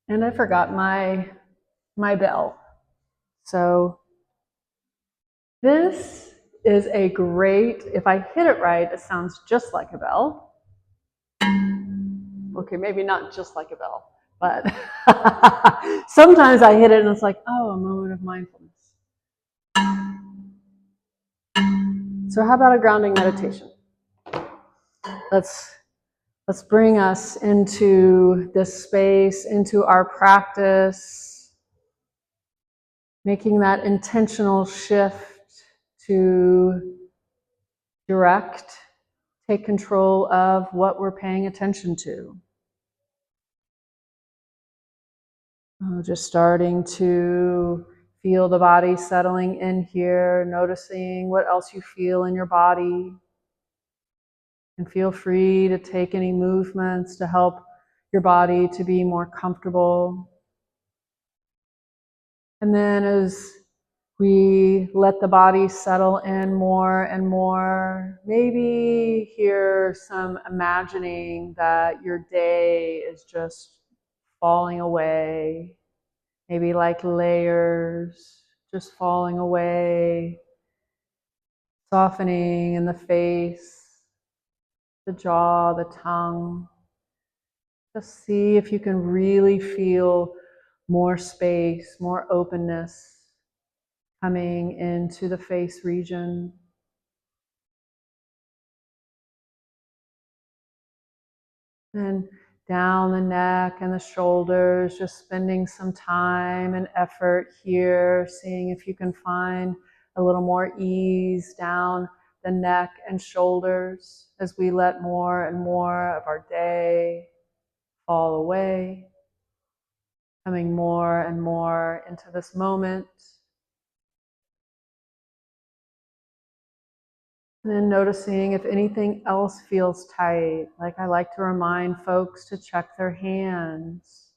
And I forgot my bell. So this is a great, if I hit it right, it sounds just like a bell. Okay, maybe not just like a bell, but sometimes I hit it and it's like, oh, a moment of mindfulness. So how about a grounding meditation? Let's bring us into this space, into our practice, making that intentional shift to direct, take control of what we're paying attention to. Just starting to feel the body settling in here, noticing what else you feel in your body. And feel free to take any movements to help your body to be more comfortable. And then as we let the body settle in more and more, maybe hear some imagining that your day is just falling away, maybe like layers just falling away, softening in the face, the jaw, the tongue. Just see if you can really feel more space, more openness coming into the face region. And down the neck and the shoulders, just spending some time and effort here, seeing if you can find a little more ease down the neck and shoulders as we let more and more of our day fall away, coming more and more into this moment. And then noticing if anything else feels tight. Like I like to remind folks to check their hands.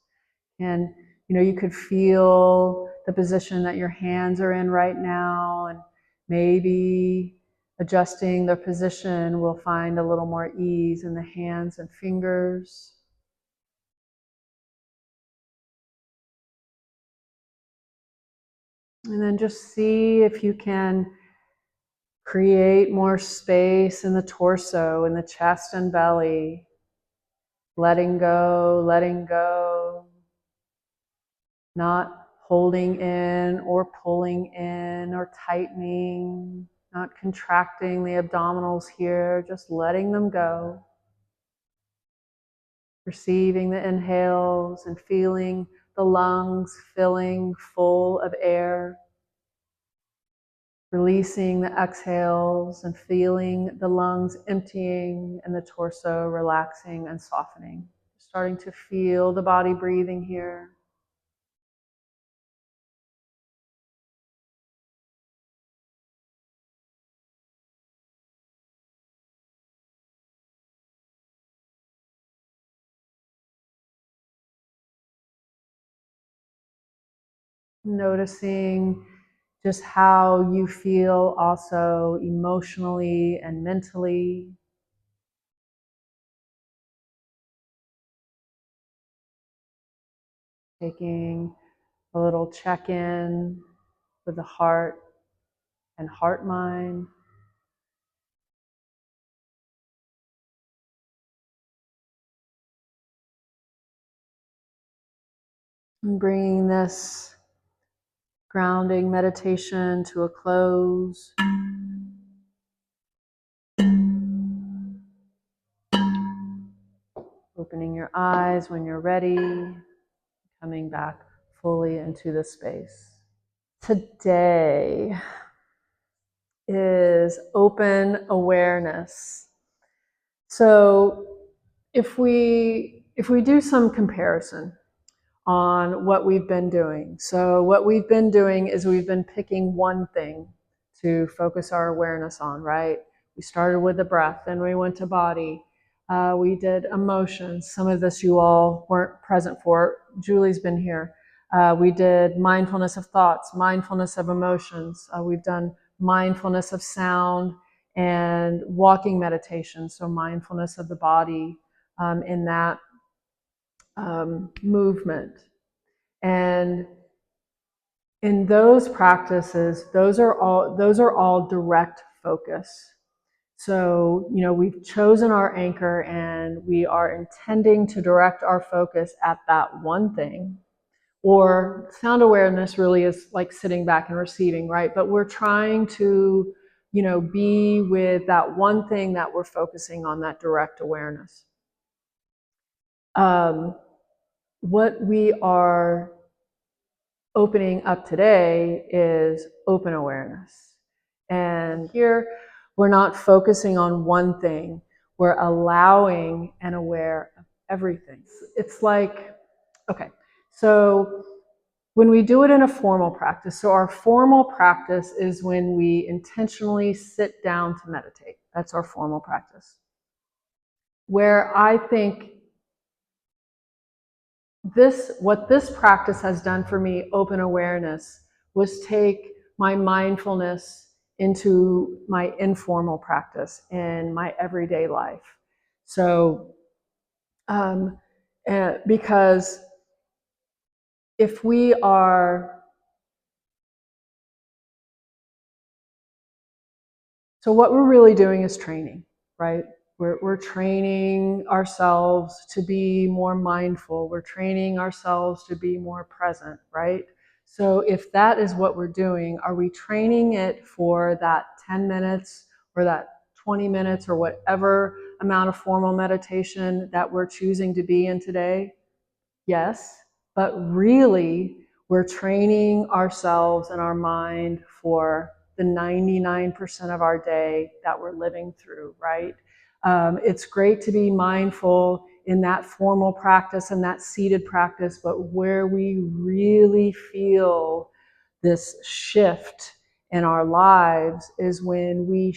And you could feel the position that your hands are in right now, and maybe adjusting their position will find a little more ease in the hands and fingers. And then just see if you can create more space in the torso, in the chest and belly. Letting go, not holding in or pulling in or tightening, not contracting the abdominals here, just letting them go. Receiving the inhales and feeling the lungs filling full of air. Releasing the exhales and feeling the lungs emptying and the torso relaxing and softening. Starting to feel the body breathing here. Noticing just how you feel also emotionally and mentally. Taking a little check-in with the heart and heart-mind. And bringing this grounding meditation to a close. Opening your eyes when you're ready, coming back fully into the space. Today is open awareness. So if we do some comparison on what we've been doing. So what we've been doing is we've been picking one thing to focus our awareness on, right? We started with the breath, then we went to body. We did emotions. Some of this you all weren't present for. Julie's been here. We did mindfulness of thoughts, mindfulness of emotions. We've done mindfulness of sound and walking meditation. So mindfulness of the body in that movement. And in those practices, those are all direct focus. So, we've chosen our anchor and we are intending to direct our focus at that one thing. Or sound awareness really is like sitting back and receiving, right? But we're trying to, be with that one thing that we're focusing on, that direct awareness. What we are opening up today is open awareness. And here, we're not focusing on one thing. We're allowing and aware of everything. It's like, okay, so when we do it in a formal practice, so our formal practice is when we intentionally sit down to meditate. That's our formal practice. Where I think what this practice has done for me, open awareness, was take my mindfulness into my informal practice in my everyday life. So, because if we are, so what we're really doing is training, right? We're training ourselves to be more mindful. We're training ourselves to be more present, right? So if that is what we're doing, are we training it for that 10 minutes or that 20 minutes or whatever amount of formal meditation that we're choosing to be in today? Yes, but really we're training ourselves and our mind for the 99% of our day that we're living through, right? It's great to be mindful in that formal practice and that seated practice, but where we really feel this shift in our lives is when we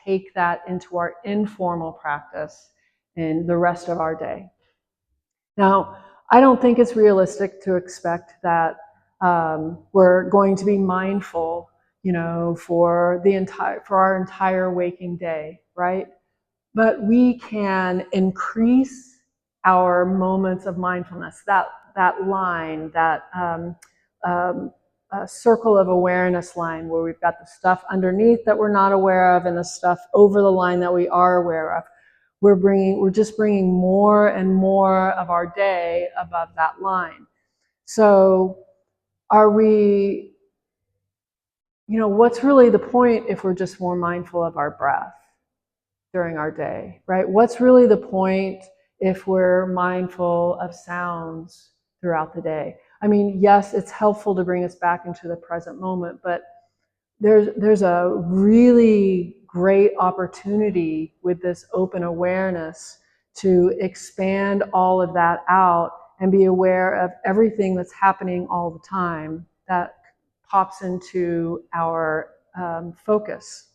take that into our informal practice in the rest of our day. Now, I don't think it's realistic to expect that we're going to be mindful, for our entire waking day, right? But we can increase our moments of mindfulness. That line, that circle of awareness line, where we've got the stuff underneath that we're not aware of, and the stuff over the line that we are aware of. We're just bringing more and more of our day above that line. So are we, what's really the point if we're just more mindful of our breath during our day, right? What's really the point if we're mindful of sounds throughout the day? I mean, yes, it's helpful to bring us back into the present moment, but there's a really great opportunity with this open awareness to expand all of that out and be aware of everything that's happening all the time that pops into our focus,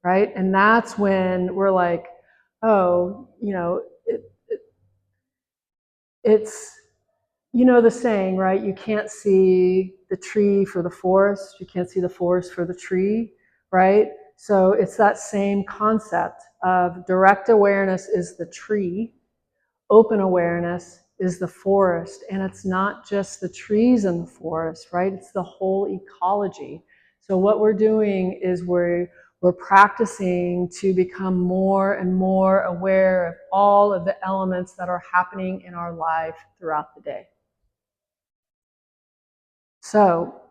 right? And that's when we're like, oh, it's, the saying, right? You can't see the tree for the forest. You can't see the forest for the tree, right? So it's that same concept of direct awareness is the tree, open awareness is the forest. And it's not just the trees in the forest, right? It's the whole ecology. So what we're doing is we're practicing to become more and more aware of all of the elements that are happening in our life throughout the day. So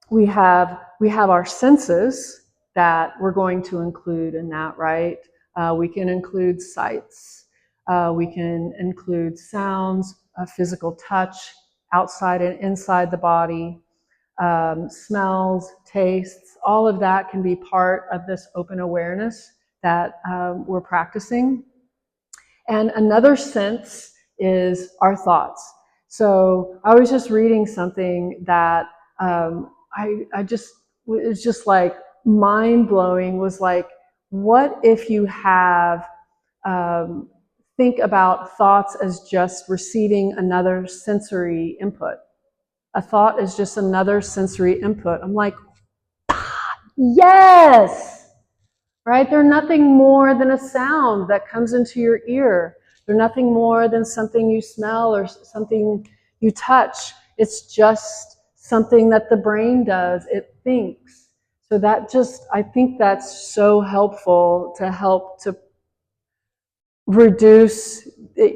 we have our senses that we're going to include in that, right? We can include sights. We can include sounds, physical touch, outside and inside the body, smells, tastes. All of that can be part of this open awareness that we're practicing. And another sense is our thoughts. So I was just reading something that it was just like mind blowing. Was like, what if you have think about thoughts as just receiving another sensory input? A thought is just another sensory input. I'm like, yes. Right? They're nothing more than a sound that comes into your ear. They're nothing more than something you smell or something, You touch. It's just something that the brain does. It thinks. So that just, I think that's so helpful to help to reduce,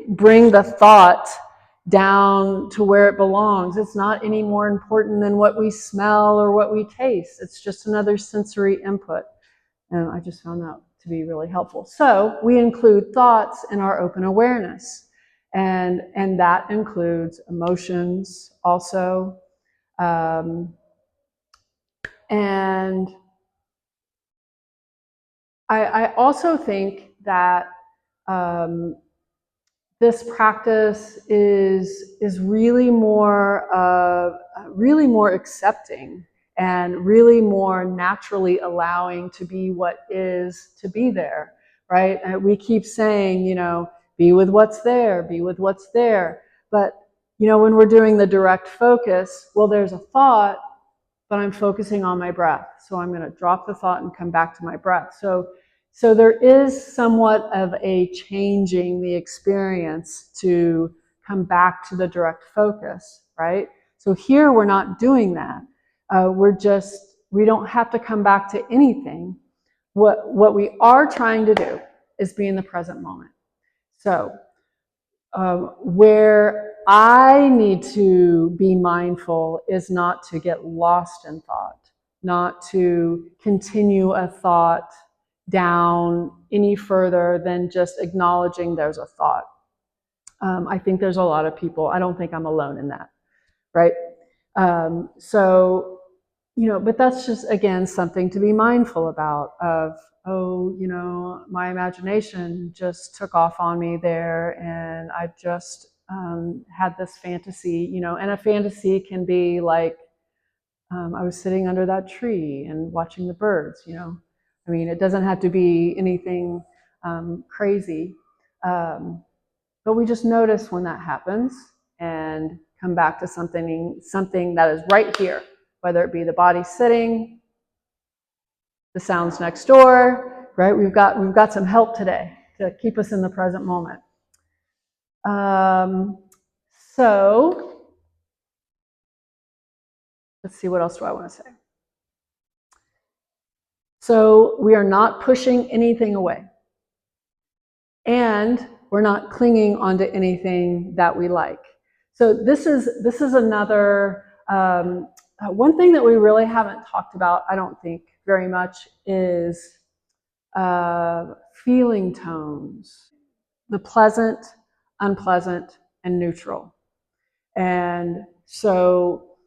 bring the thought down to where it belongs. It's not any more important than what we smell or what we taste. It's just another sensory input. And I just found that to be really helpful. So we include thoughts in our open awareness. And that includes emotions also. And I also think that this practice is really more accepting and really more naturally allowing to be what is to be there, right? And we keep saying, be with what's there, be with what's there. But, when we're doing the direct focus, well, there's a thought, but I'm focusing on my breath. So I'm going to drop the thought and come back to my breath. So there is somewhat of a changing the experience to come back to the direct focus, right? So here we're not doing that. We don't have to come back to anything. What we are trying to do is be in the present moment. So where I need to be mindful is not to get lost in thought, not to continue a thought down any further than just acknowledging there's a thought. I think there's a lot of people, I don't think I'm alone in that, right? But that's just, again, something to be mindful about of, my imagination just took off on me there and I just had this fantasy, and a fantasy can be like, I was sitting under that tree and watching the birds, it doesn't have to be anything crazy. But we just notice when that happens and come back to something that is right here, whether it be the body sitting, the sounds next door, right? We've got some help today to keep us in the present moment. So let's see, what else do I want to say? So we are not pushing anything away. And we're not clinging onto anything that we like. So this is another, one thing that we really haven't talked about, I don't think, very much is feeling tones. The pleasant, unpleasant, and neutral. And so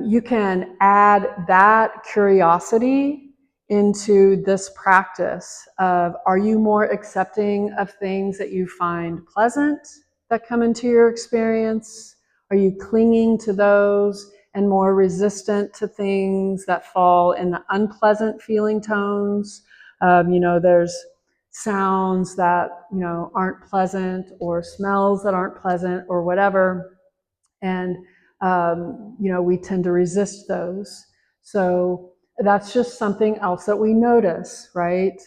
you can add that curiosity into this practice of, are you more accepting of things that you find pleasant that come into your experience? Are you clinging to those and more resistant to things that fall in the unpleasant feeling tones? There's sounds that, aren't pleasant, or smells that aren't pleasant, or whatever. And, we tend to resist those. So that's just something else that we notice, right?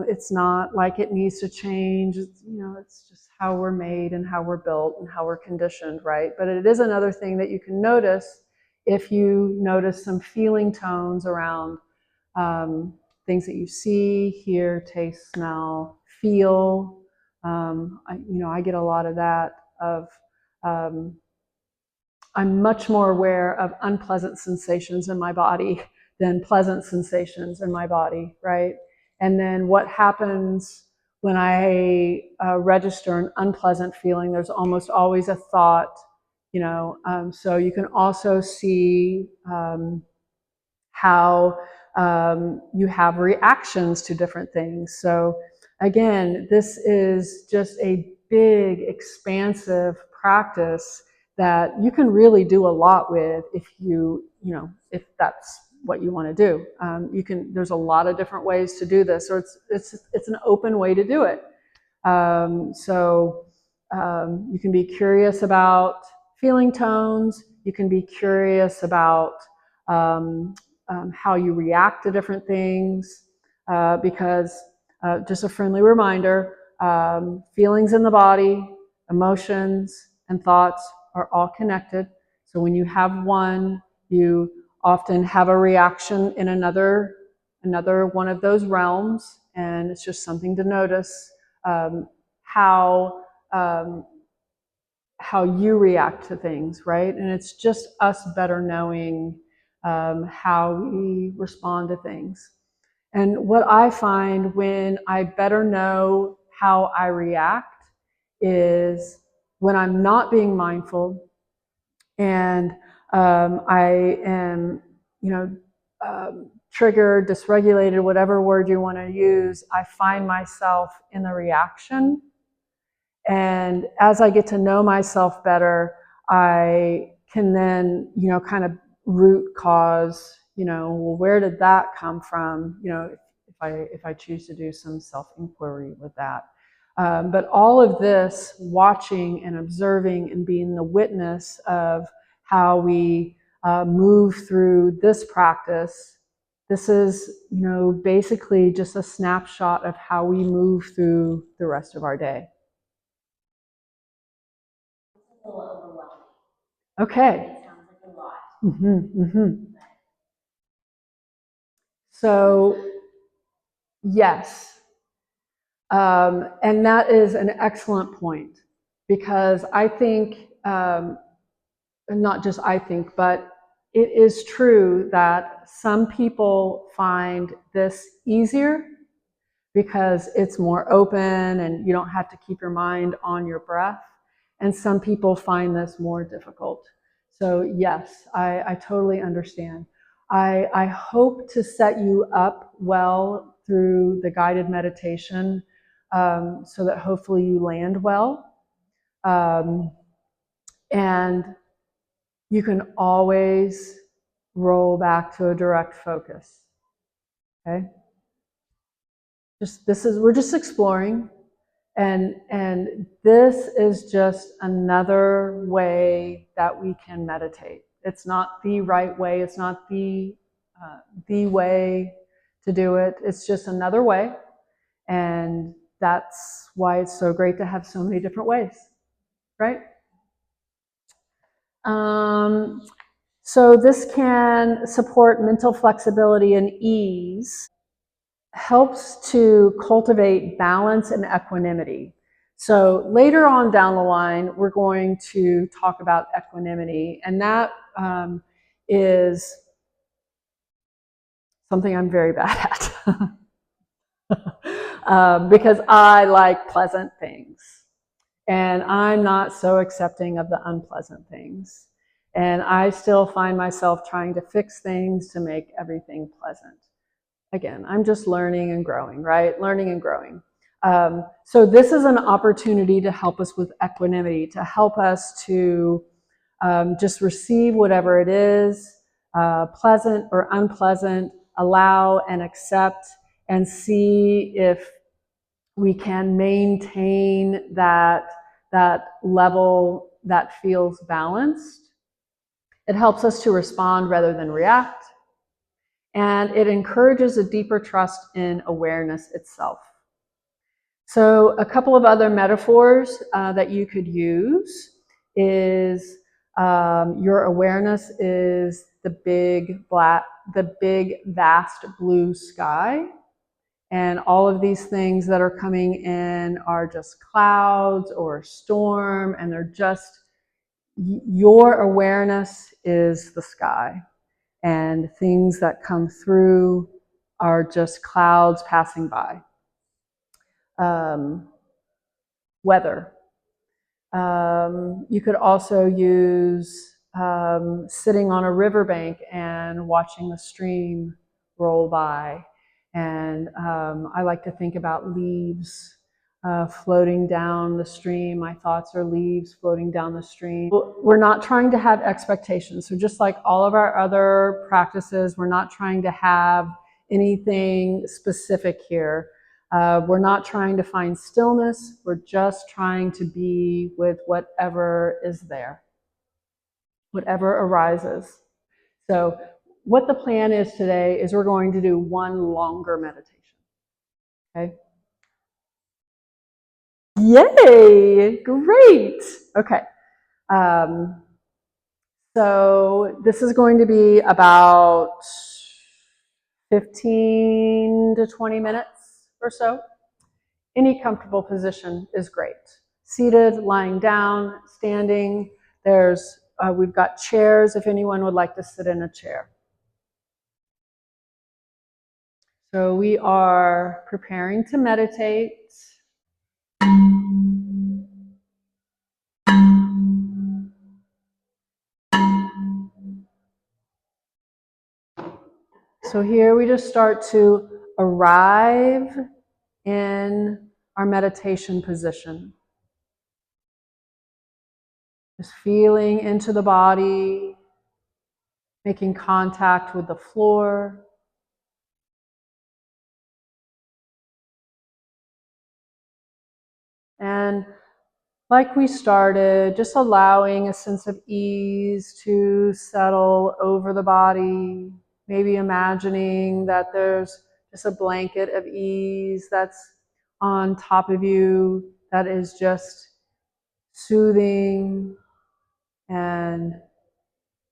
It's not like it needs to change. It's just how we're made and how we're built and how we're conditioned, right? But it is another thing that you can notice if you notice some feeling tones around things that you see, hear, taste, smell, feel. I get a lot of that of, I'm much more aware of unpleasant sensations in my body than pleasant sensations in my body, right? And then what happens when I register an unpleasant feeling, there's almost always a thought, so you can also see how you have reactions to different things. So again, this is just a big, expansive practice that you can really do a lot with if that's what you want to do. There's a lot of different ways to do this, or it's an open way to do it. You can be curious about feeling tones. You can be curious about how you react to different things, because just a friendly reminder, feelings in the body, emotions, and thoughts are all connected. So when you have one, you often have a reaction in another one of those realms, and it's just something to notice how you react to things, right? And it's just us better knowing how we respond to things. And what I find when I better know how I react is when I'm not being mindful and I am, triggered, dysregulated, whatever word you want to use, I find myself in the reaction. And as I get to know myself better, I can then, kind of root cause, well, where did that come from? If I choose to do some self-inquiry with that. But all of this, watching and observing and being the witness of how we move through this practice, this is, basically just a snapshot of how we move through the rest of our day. A little overwhelming. Okay. It sounds like a lot. Mm-hmm, mm-hmm. So, yes. And that is an excellent point, because I think, not just I think, but it is true that some people find this easier because it's more open and you don't have to keep your mind on your breath. And some people find this more difficult. So yes, I totally understand. I hope to set you up well through the guided meditation so that hopefully you land well. And you can always roll back to a direct focus. Okay? We're just exploring. And this is just another way that we can meditate. It's not the right way. It's not the way to do it. It's just another way. And that's why it's so great to have so many different ways, right? So this can support mental flexibility and ease, helps to cultivate balance and equanimity. So later on down the line, we're going to talk about equanimity, and that is something I'm very bad at because I like pleasant things, and I'm not so accepting of the unpleasant things. And I still find myself trying to fix things to make everything pleasant. Again, I'm just learning and growing, right? Learning and growing. So this is an opportunity to help us with equanimity, to help us to just receive whatever it is, pleasant or unpleasant, allow and accept, and see if we can maintain that level that feels balanced. It helps us to respond rather than react. And it encourages a deeper trust in awareness itself. So a couple of other metaphors that you could use is your awareness is the big vast blue sky. And all of these things that are coming in are just clouds or a storm, and they're just, your awareness is the sky. And things that come through are just clouds passing by. Weather. You could also use sitting on a riverbank and watching the stream roll by. And I like to think about leaves floating down the stream. My thoughts are leaves floating down the stream. We're not trying to have expectations. So just like all of our other practices, we're not trying to have anything specific here. We're not trying to find stillness. We're just trying to be with whatever is there, whatever arises. So what the plan is today is we're going to do one longer meditation. Okay? Yay! Great! Okay. So this is going to be about 15 to 20 minutes or so. Any comfortable position is great. Seated, lying down, standing. We've got chairs if anyone would like to sit in a chair. So we are preparing to meditate. So here we just start to arrive in our meditation position. Just feeling into the body, making contact with the floor. And like we started, just allowing a sense of ease to settle over the body, maybe imagining that there's just a blanket of ease that's on top of you that is just soothing and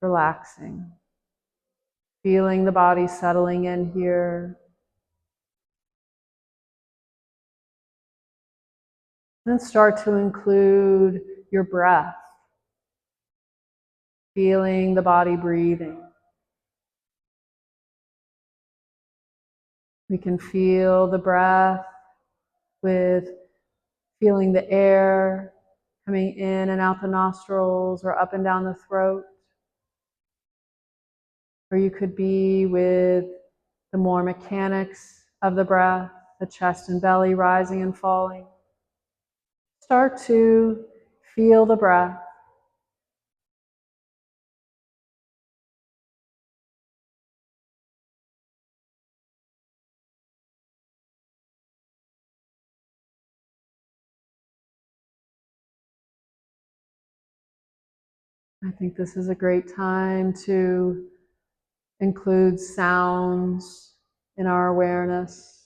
relaxing. Feeling the body settling in here. Then start to include your breath. Feeling the body breathing. We can feel the breath with feeling the air coming in and out the nostrils or up and down the throat. Or you could be with the more mechanics of the breath, the chest and belly rising and falling. Start to feel the breath. I think this is a great time to include sounds in our awareness.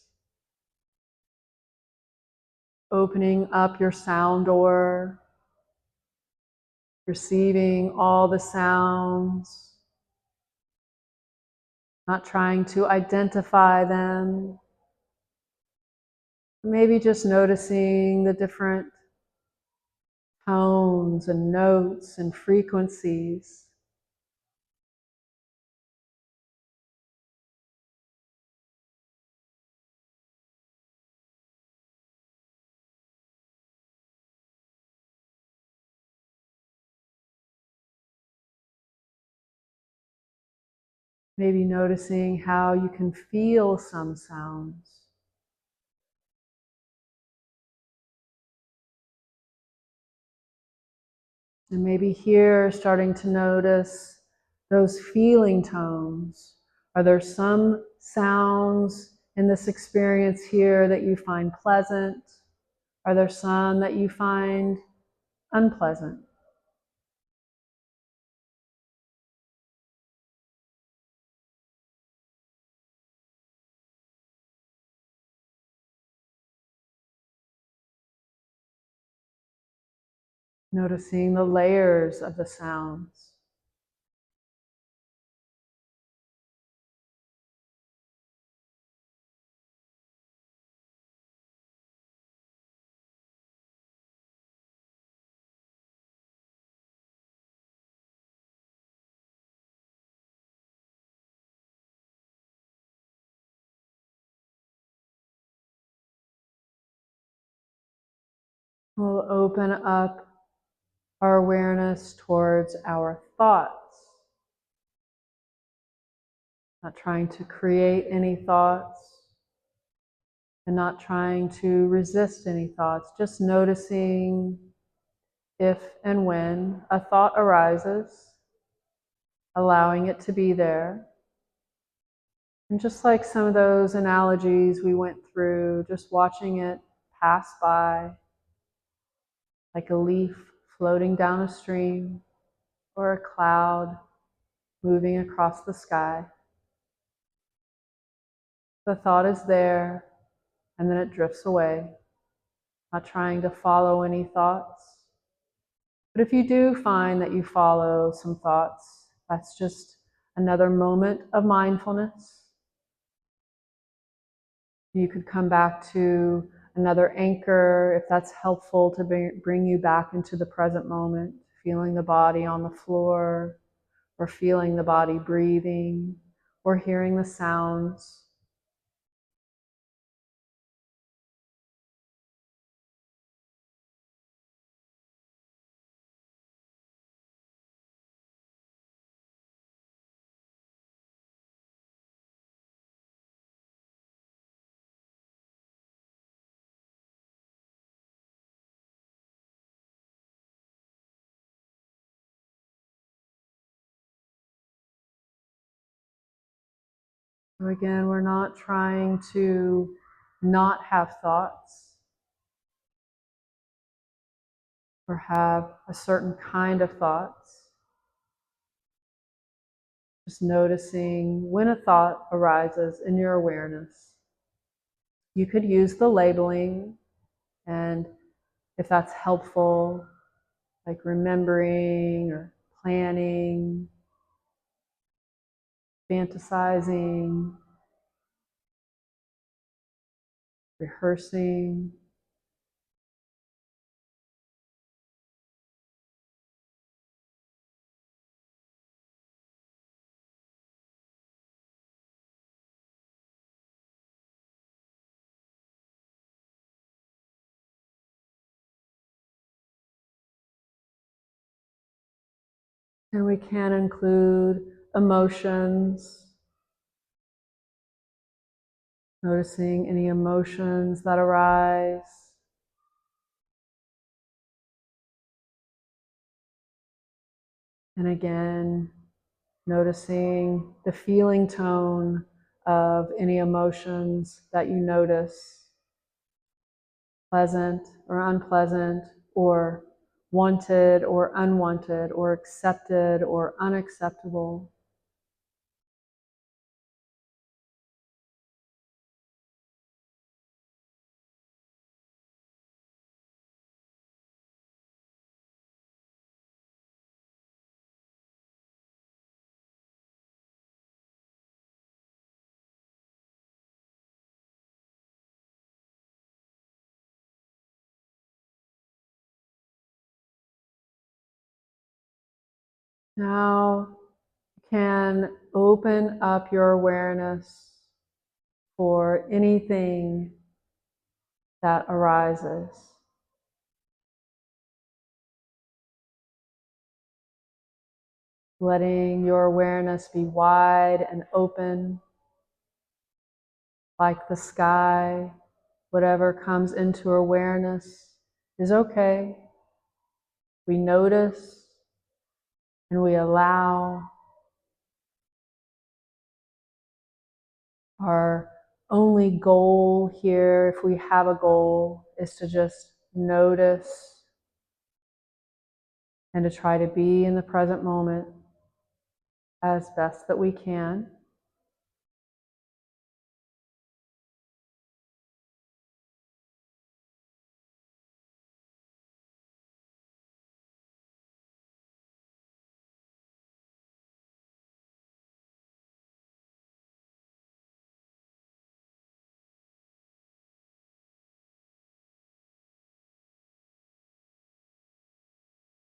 Opening up your sound door, receiving all the sounds, not trying to identify them. Maybe just noticing the different tones and notes and frequencies. Maybe noticing how you can feel some sounds. And maybe here, starting to notice those feeling tones. Are there some sounds in this experience here that you find pleasant? Are there some that you find unpleasant? Noticing the layers of the sounds. We'll open up our awareness towards our thoughts. Not trying to create any thoughts and not trying to resist any thoughts, just noticing if and when a thought arises, allowing it to be there. And just like some of those analogies we went through, just watching it pass by, like a leaf floating down a stream or a cloud moving across the sky. The thought is there, and then it drifts away, not trying to follow any thoughts, But if you do find that you follow some thoughts, that's just another moment of mindfulness. You could come back to another anchor if that's helpful to bring you back into the present moment, feeling the body on the floor, or feeling the body breathing, or hearing the sounds. So again, we're not trying to not have thoughts or have a certain kind of thoughts. Just noticing when a thought arises in your awareness. You could use the labeling, and if that's helpful, like remembering or planning, fantasizing, rehearsing. And we can include emotions, noticing any emotions that arise. And again, noticing the feeling tone of any emotions that you notice, pleasant or unpleasant, or wanted or unwanted, or accepted or unacceptable. Now you can open up your awareness for anything that arises. Letting your awareness be wide and open, like the sky. Whatever comes into awareness is okay. We notice and we allow. Our only goal here, if we have a goal, is to just notice and to try to be in the present moment as best that we can.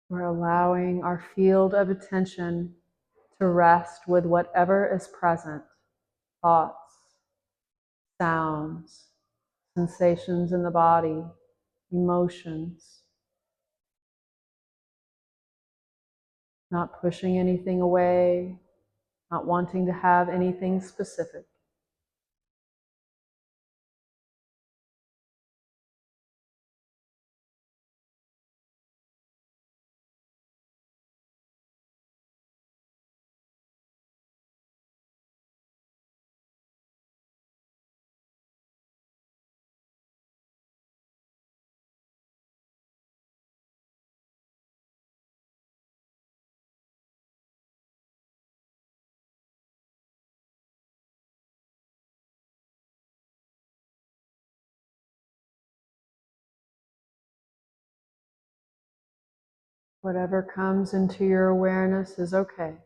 We're allowing our field of attention to rest with whatever is present, thoughts, sounds, sensations in the body, emotions. Not pushing anything away, not wanting to have anything specific. Whatever comes into your awareness is okay.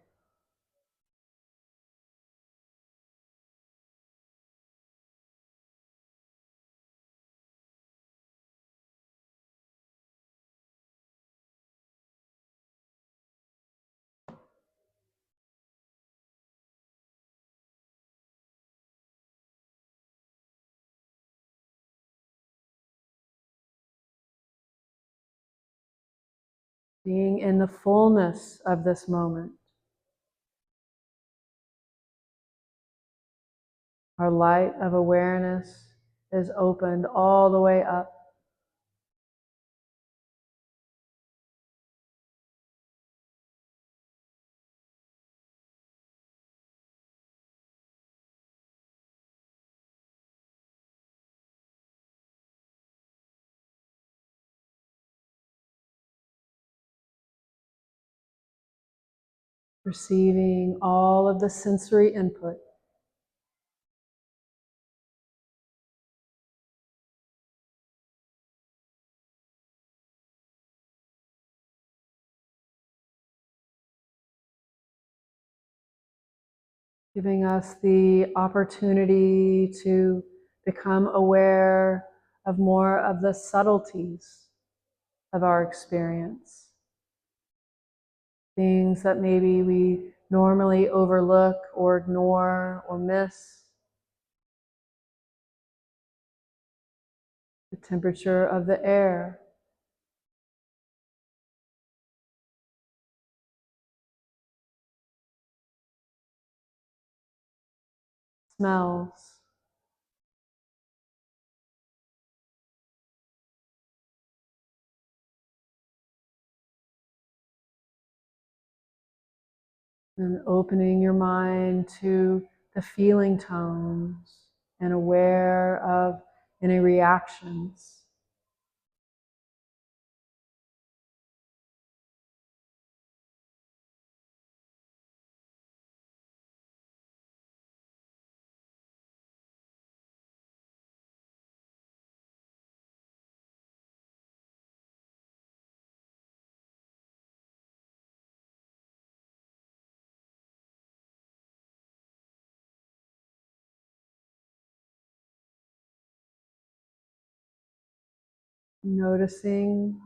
Being in the fullness of this moment. Our light of awareness is opened all the way up. Receiving all of the sensory input. Giving us the opportunity to become aware of more of the subtleties of our experience. Things that maybe we normally overlook or ignore or miss. The temperature of the air. Smells. And opening your mind to the feeling tones and aware of any reactions. Noticing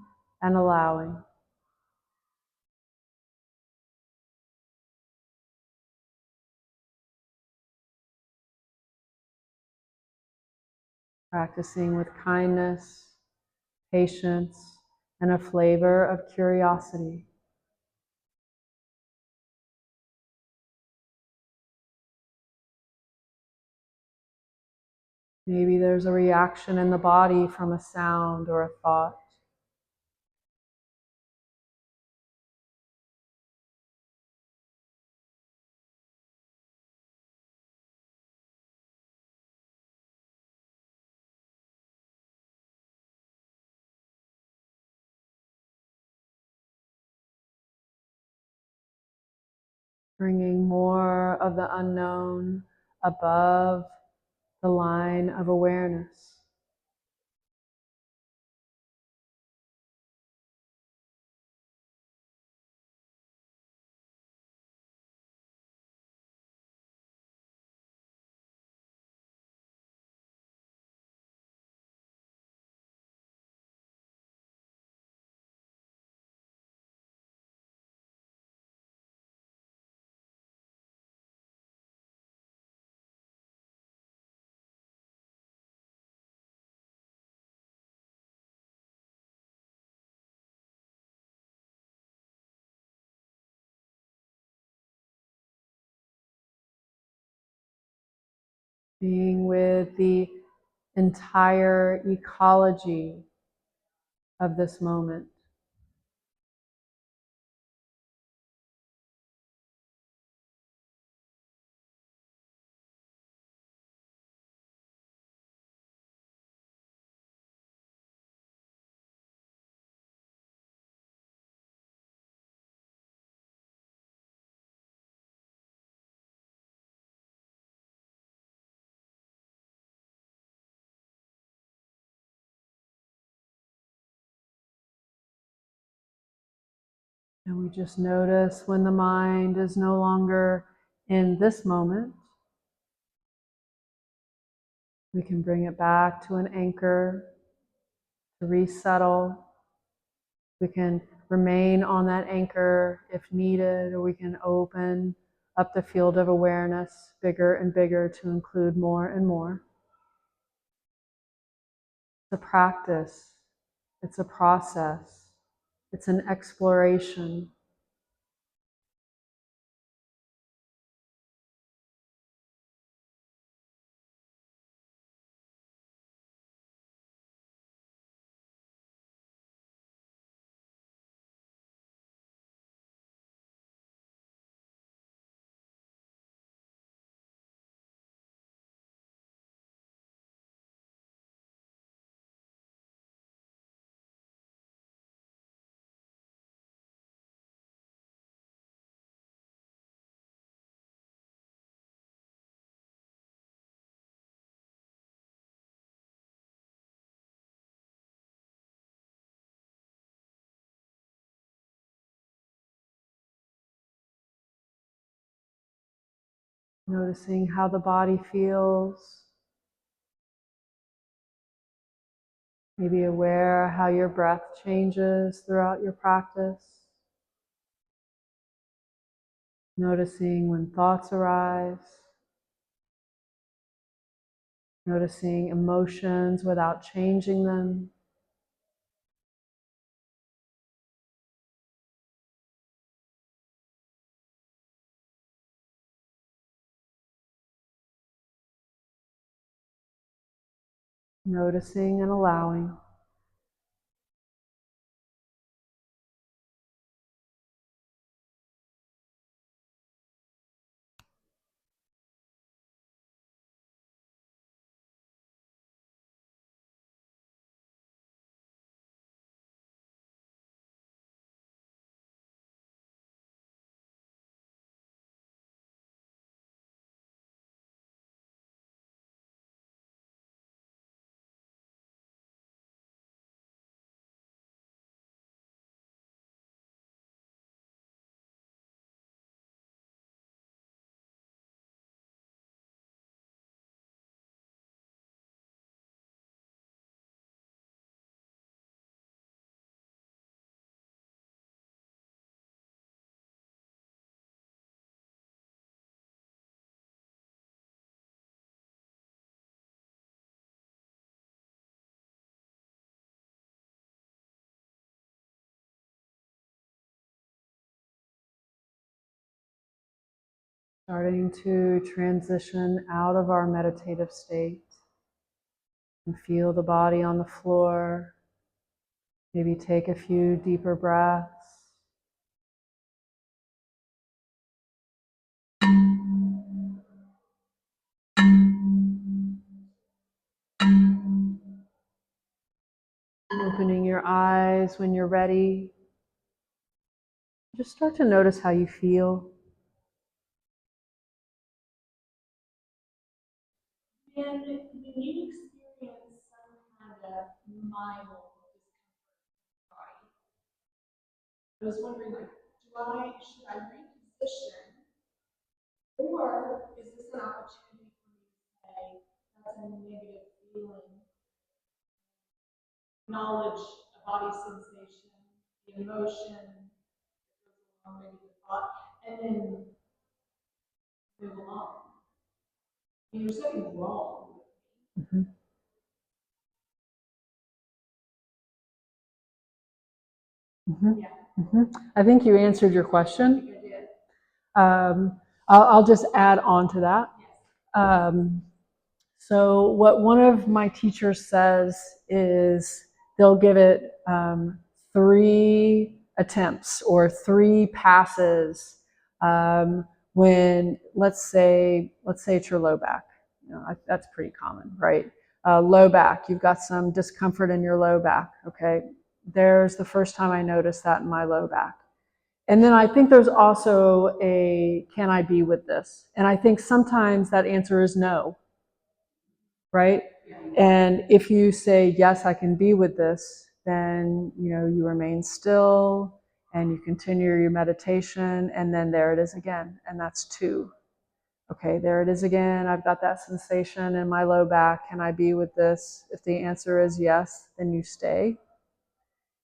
and allowing. Practicing with kindness, patience, and a flavor of curiosity. Maybe there's a reaction in the body from a sound or a thought. Bringing more of the unknown above the line of awareness. Being with the entire ecology of this moment. And we just notice when the mind is no longer in this moment. We can bring it back to an anchor to resettle. We can remain on that anchor if needed, or we can open up the field of awareness bigger and bigger to include more and more. It's a practice. It's a process. It's an exploration. Noticing how the body feels. Maybe aware how your breath changes throughout your practice. Noticing when thoughts arise. Noticing emotions without changing them. Noticing and allowing. Starting to transition out of our meditative state and feel the body on the floor. Maybe take a few deeper breaths. Opening your eyes when you're ready. Just start to notice how you feel. And when you experience some kind of mild discomfort, I was wondering, like, should I reposition, or is this an opportunity for me to say that's a negative feeling, acknowledge a body sensation, the emotion, maybe the thought, and then move on? I mean, there's nothing wrong. Mm-hmm. Mm-hmm. Yeah. Mm-hmm. I think you answered your question. I'll just add on to that. So what one of my teachers says is they'll give it 3 attempts or 3 passes when let's say it's your low back. You know, that's pretty common, right? Low back, you've got some discomfort in your low back. Okay, there's the first time I noticed that in my low back. And then I think there's also a, can I be with this? And I think sometimes that answer is no, right? And if you say, yes, I can be with this, then, you know, you remain still and you continue your meditation, and then there it is again, and that's 2. Okay, there it is again. I've got that sensation in my low back. Can I be with this? If the answer is yes, then you stay,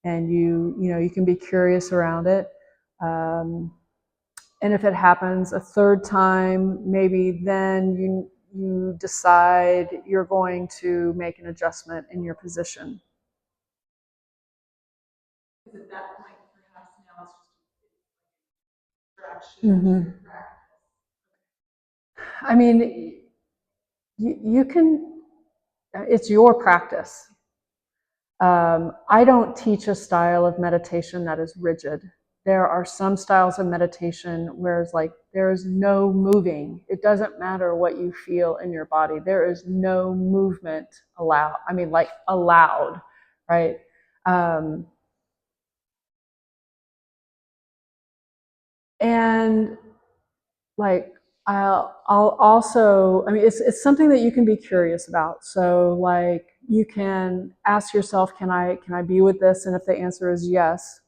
and you can be curious around it. And if it happens a third time, maybe then you decide you're going to make an adjustment in your position. Because at that point, perhaps now it's just a distraction. I mean, you can, it's your practice. I don't teach a style of meditation that is rigid. There are some styles of meditation where it's like there is no moving. It doesn't matter what you feel in your body. There is no movement allowed. I mean, like allowed, right? And like I'll also, I mean, it's something that you can be curious about. So like you can ask yourself, can I be with this? And if the answer is yes,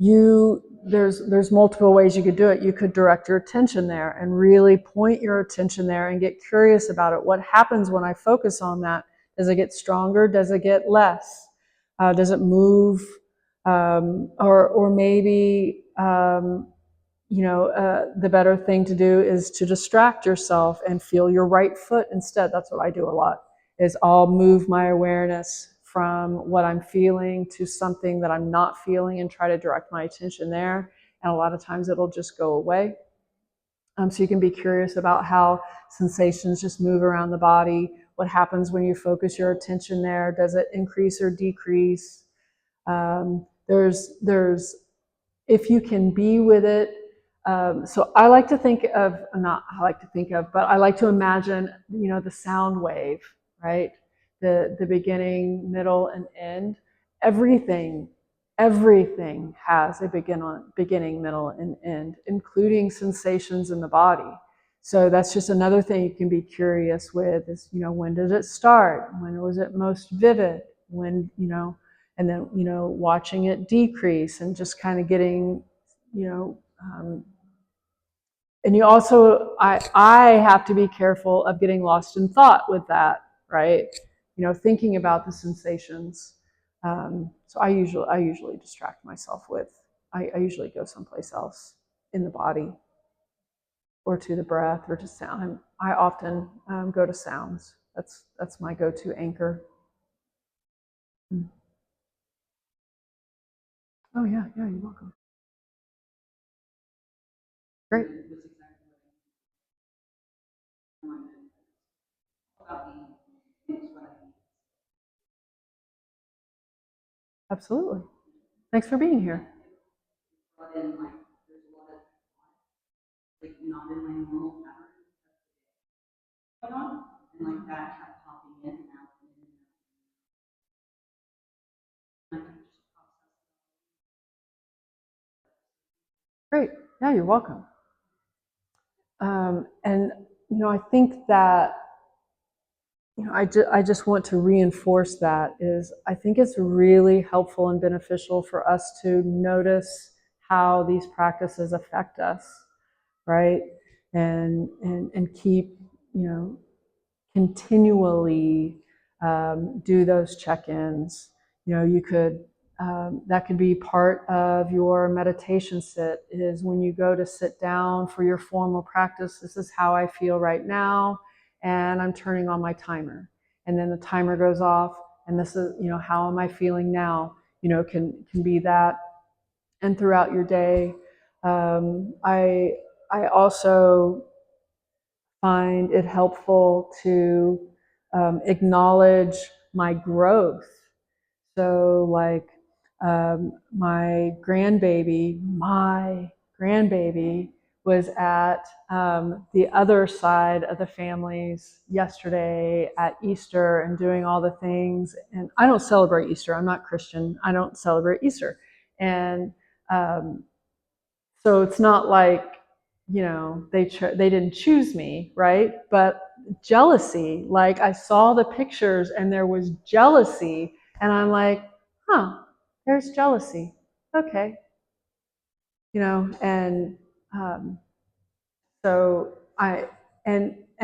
there's multiple ways you could do it. You could direct your attention there and really point your attention there and get curious about it. What happens when I focus on that? Does it get stronger? Does it get less? Does it move? Or maybe the better thing to do is to distract yourself and feel your right foot instead. That's what I do a lot, is I'll move my awareness from what I'm feeling to something that I'm not feeling and try to direct my attention there. And a lot of times it'll just go away. So you can be curious about how sensations just move around the body. What happens when you focus your attention there? Does it increase or decrease? There's if you can be with it. So I like to think of, not I like to think of, but I like to imagine, the sound wave, right? The beginning, middle, and end. Everything has a beginning, middle, and end, including sensations in the body. So that's just another thing you can be curious with is, when did it start? When was it most vivid? When, and then, watching it decrease and just kind of getting, and you also, I have to be careful of getting lost in thought with that, right? Thinking about the sensations. So I usually distract myself with, I usually go someplace else in the body or to the breath or to sound. I often go to sounds. That's my go-to anchor. Oh yeah, you're welcome. Great. Absolutely. Thanks for being here. Great. Yeah, you're welcome. And I think that I just want to reinforce that is I think it's really helpful and beneficial for us to notice how these practices affect us, right? And keep, continually do those check-ins. You could that could be part of your meditation sit, is when you go to sit down for your formal practice, this is how I feel right now, and I'm turning on my timer. And then the timer goes off, and this is, how am I feeling now? Can be that. And throughout your day, I also find it helpful to acknowledge my growth. So, like my grandbaby was at the other side of the families yesterday at Easter and doing all the things. And I don't celebrate Easter. I'm not Christian. I don't celebrate Easter. And so it's not like, they didn't choose me, right? But jealousy, like I saw the pictures and there was jealousy, and I'm like, there's jealousy. okay, and so I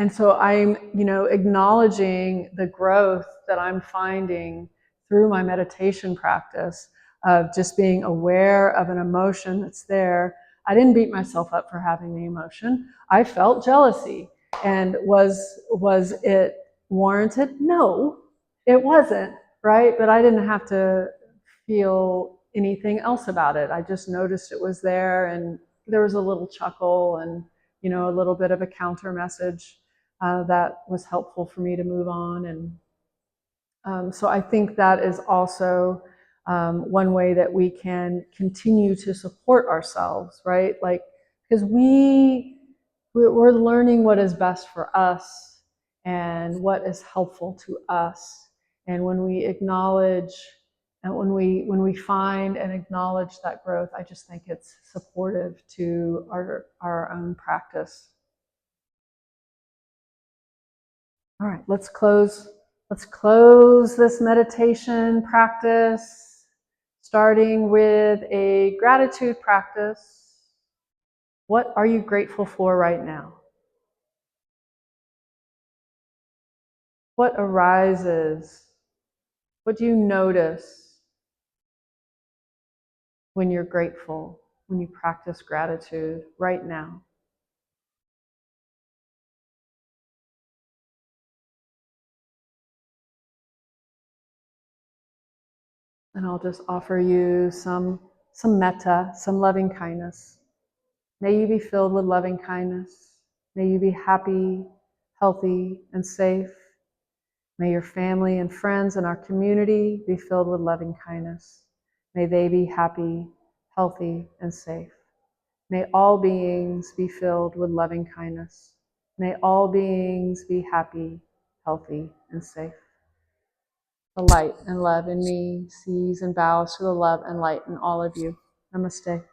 so I'm acknowledging the growth that I'm finding through my meditation practice of just being aware of an emotion that's there. I didn't beat myself up for having the emotion. I felt jealousy, and was it warranted? No, it wasn't, right? But I didn't have to feel anything else about it. I just noticed it was there, and there was a little chuckle and a little bit of a counter message that was helpful for me to move on. And so I think that is also one way that we can continue to support ourselves, right? Like, because we're learning what is best for us and what is helpful to us. And when we acknowledge and when we find and acknowledge that growth, I just think it's supportive to our own practice. All right, let's close this meditation practice, starting with a gratitude practice. What are you grateful for right now? What arises? What do you notice when you're grateful, when you practice gratitude right now? And I'll just offer you some metta, some loving kindness. May you be filled with loving kindness. May you be happy, healthy, and safe. May your family and friends and our community be filled with loving kindness. May they be happy, healthy, and safe. May all beings be filled with loving kindness. May all beings be happy, healthy, and safe. The light and love in me sees and bows to the love and light in all of you. Namaste.